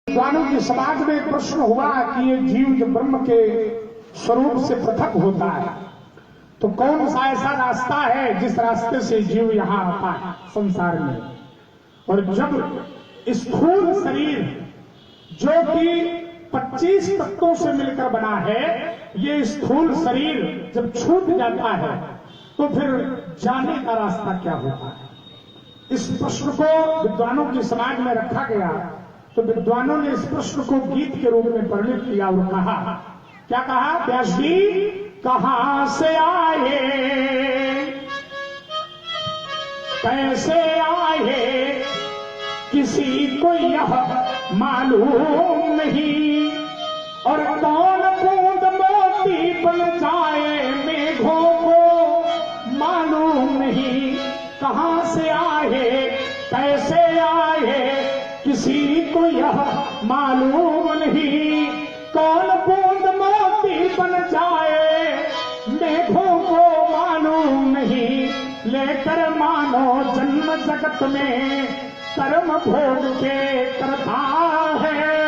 विद्वानों के समाज में एक प्रश्न हुआ कि ये जीव जब ब्रह्म के स्वरूप से पृथक होता है तो कौन सा ऐसा रास्ता है जिस रास्ते से जीव यहाँ आता है संसार में। और जब स्थूल शरीर जो कि 25 तत्वों से मिलकर बना है, ये स्थूल शरीर जब छूट जाता है तो फिर जाने का रास्ता क्या होता है। इस प्रश्न को विद्वानों के समाज में रखा गया तो विद्वानों ने इस प्रश्न को गीत के रूप में परिणित किया और कहा, क्या कहा? व्यास जी कहां से आए, कैसे आए, किसी को यह मालूम नहीं, और कौन बूंद मोती बन जाए मेघों को मालूम नहीं। कहां से आए, कैसे आए, किसी को यह मालूम नहीं, कौन बूंद मोती बन जाए मेघों को मालूम नहीं। लेकर मानो जन्म जगत में कर्म भोग के करता है,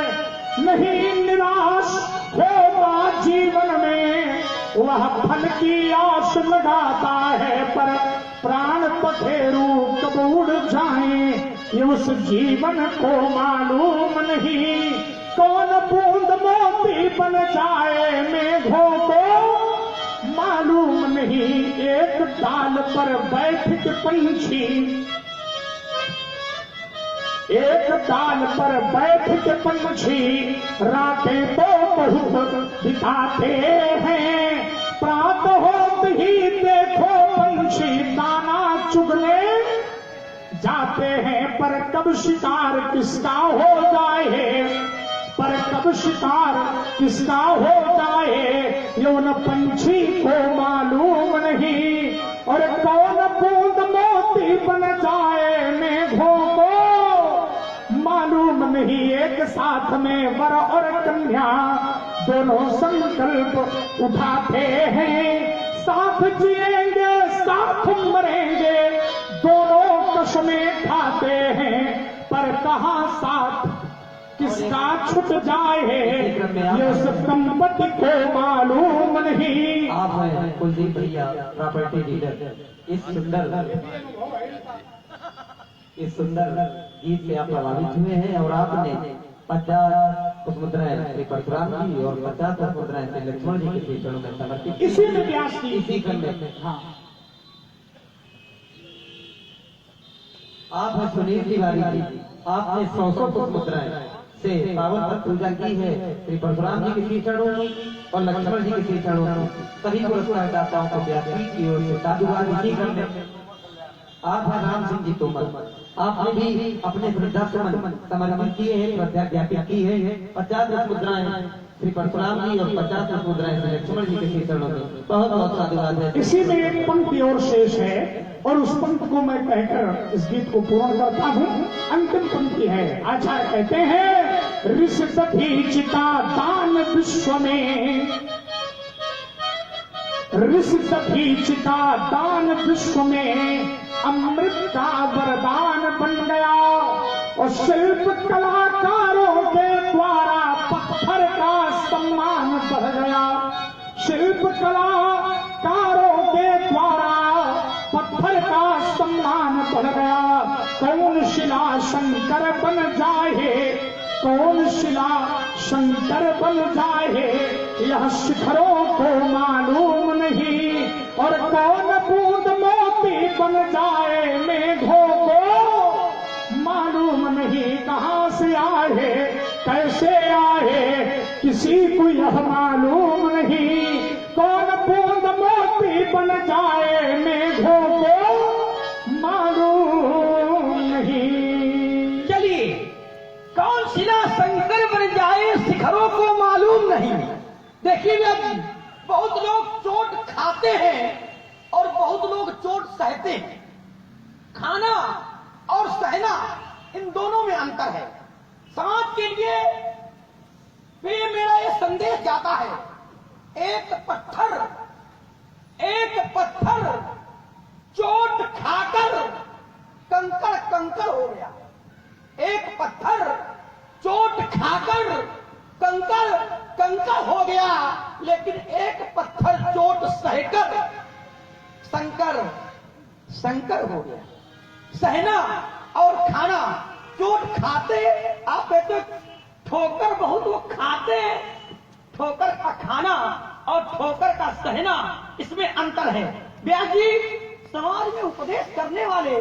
नहीं निराश होगा जीवन में, वह फल की आस लगाता है, पर प्राण पखेरु कब उड़ जाए ये उस जीवन को मालूम नहीं। कौन बूंद मोती बन जाए मेघों को मालूम नहीं। एक डाल पर बैठ के पंछी, एक डाल पर बैठ के पंछी रातें तो बहुत बिताते हैं, प्रात होते ही देखो पंछी दाना चुगने जाते हैं, पर कब शिकार किसका हो जाए, पर कब शिकार किसका हो जाए ये उन पंछी को मालूम नहीं। और कौन बूंद मोती बन जाए मेघों को मालूम नहीं। एक साथ में वर और कन्या दोनों संकल्प उठाते हैं, साथ जिएंगे साथ मरेंगे, दोनों कसमें खाते हैं, पर कहाँ साथ किसका छुट जाए ये उस दंपति को मालूम नहीं। आप हैं कुलदीप भैया प्रॉपर्टी डीलर। इस सुंदर गीत से आप प्रभावित हुए हैं और आपने 50 पुष्पमुद्राएं श्री परशुराम जी और 50 पुष्पमुद्राएं श्री लक्ष्मण जी के चरणों में समर्पित इसी में व्यास की इसी क्रम में। हाँ, आप हैं सुनील तिवारी जी, आपने 100 पुष्पमुद्राएं से पावन पर पूजा की है श्री परशुराम जी के श्री चरणों और लक्ष्मण जी के श्री चरणों। सभी पुरस्कार दाताओं को व्यासपीठ की ओर से साधुवाद इसी क्रम में। आप हैं राम सिंह जी तोमर, आपने भी अपने वृद्धाश्रम समर्पित किए हैं, व्यापित की है 50 मुद्राएं श्री परशुराम जी और 50 मुद्राएं श्री लक्ष्मण जी के श्री चरणों में। बहुत बहुत साधुवाद है। इसी में एक पंक्ति और शेष है और उस पंक्ति को मैं कहकर इस गीत को पूर्ण करता हूँ। अंतिम पंक्ति है। आचार्य कहते हैं, ऋषि दधीचिता दान विश्व में, ऋषि दधीचिता दान विश्व में अमृत का वरदान बन गया, और शिल्प कलाकारों के द्वारा पत्थर का सम्मान बढ़ गया। शिल्प कलाकारों के द्वारा पत्थर का सम्मान बढ़ गया। कौन शिला शंकर बन जाए, कौन शिला शंकर बन जाए यह शिखरों को मालूम नहीं। और कौन बूंद मोती बन जाए मेघों को मालूम नहीं। कहां से आए, कैसे आए, किसी को यह मालूम नहीं। कौन बूंद मोती बन जाए मेघों को मालूम नहीं। चलिए, कौन शिला शंकर बन जाए शिखरों को मालूम नहीं। देखिए, बहुत लोग चोट खाते हैं और बहुत लोग चोट सहते हैं। खाना और सहना, इन दोनों में अंतर है। समाज के लिए मेरा ये संदेश जाता है, एक पत्थर चोट खाकर कंकड़ कंकड़ हो गया। एक पत्थर चोट खाकर कंकर कंकर हो गया, लेकिन एक पत्थर चोट सहकर शंकर शंकर हो गया। सहना और खाना, चोट खाते आप कहते ठोकर बहुत, वो खाते ठोकर का खाना और ठोकर का सहना, इसमें अंतर है। व्यास जी, समाज में उपदेश करने वाले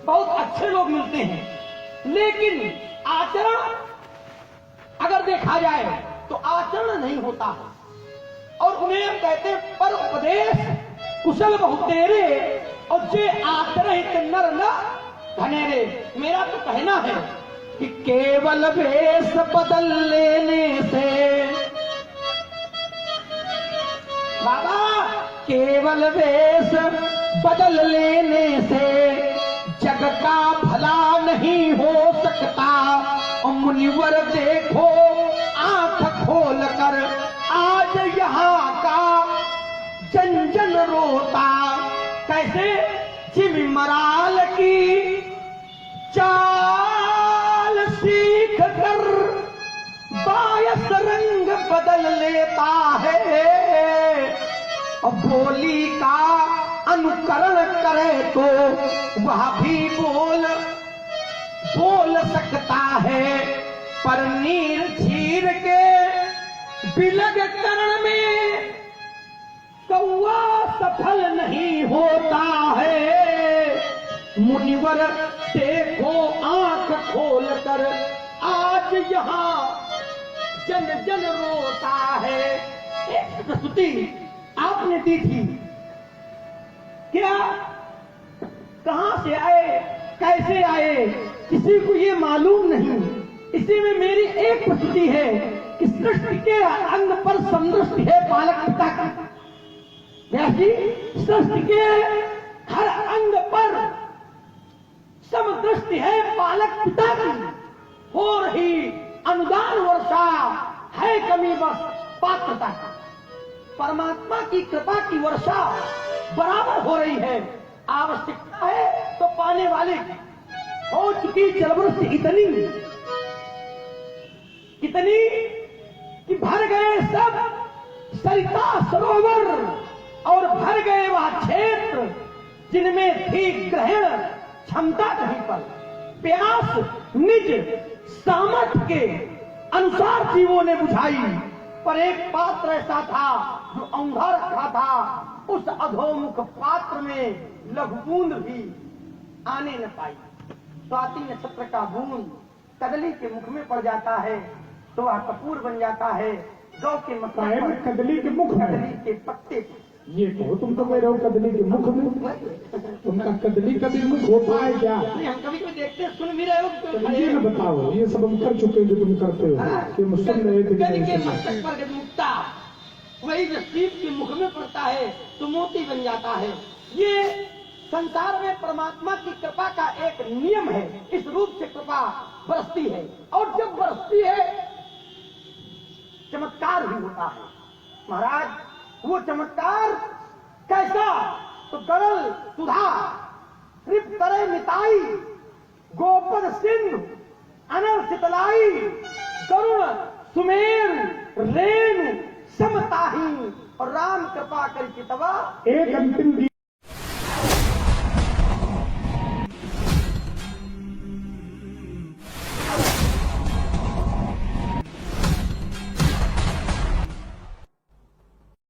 बहुत अच्छे लोग मिलते हैं, लेकिन आचरण अगर देखा जाए तो आचरण नहीं होता है। और उन्हें हम कहते हैं पर उपदेश कुशल बहुत तेरे, और जे आचरण नर न धनेरे। मेरा तो कहना है कि केवल वेश बदल लेने से, बाबा, केवल वेश बदल लेने से जग का भला नहीं हो सकता। और मुनिवर देखो आंख खोल कर, आज यहाँ का जन जन रोता। कैसे? चिमराल की चाल सीख कर बायस रंग बदल लेता है। और बोली का अनुकरण करे तो वह भी बोल सकता है, पर नीर झीर के बिलग करण में कौवा सफल नहीं होता है। मुनिवर देखो आंख खोल कर, आज यहाँ जन जन रोता है। एक प्रस्तुति आपने दी थी, क्या कहां से आए कैसे आए किसी को ये मालूम नहीं। इसी में मेरी एक प्रस्तुति है कि सृष्टि के अंग पर समदृष्टि है बालक पिता की। जैसी सृष्टि के हर अंग पर समदृष्टि है बालक पिता की। हो रही अनुदान वर्षा है कमी बस पात्रता की। परमात्मा की कृपा की वर्षा बराबर हो रही है। आवश्यकता है तो पाने वाले की। हो चुकी जलवृष्टि इतनी कि भर गए सब सरिता सरोवर, और भर गए वह क्षेत्र जिनमें थी ग्रहण क्षमता कहीं पर। प्यास निज सामर्थ्य के अनुसार जीवों ने बुझाई, पर एक पात्र ऐसा था जो औंधा रखा था। उस अधोमुख पात्र में लघु बूंद भी आने न पाई। स्वाति नक्षत्र का बूंद कदली के मुख में पड़ जाता है तो वह कपूर बन जाता है। गौ के मकान में कदली के मुख में, कदली के पत्ते ये कहो तुम तो कह रहे हो कदली के मुख में। तुमका कदली कभी मुख होता है क्या? नहीं, हम कभी कभी देखते हैं, सुन भी रहे हो तो ये न बताओ, ये सब हम कर चुके हैं जो तुम करते हो कि हम सुन रहे थे कि गद नहीं के सुन रहे। मस्तक पर गदमुक्ता, वही जो सीप के मुख में पड़ता है तो मोती बन जाता है। ये संसार में परमात्मा की कृपा का एक नियम है। इस रूप से कृपा बरसती है, और जब बरसती है चमत्कार भी होता है। महाराज, वो चमत्कार कैसा? तो गरल सुधा कृप करे मिताई, गोपद सिंधु अनल शीतलाई, गरुण सुमेर रेणु समताही, और राम कृपा कर चितवा एक अंतिम गीत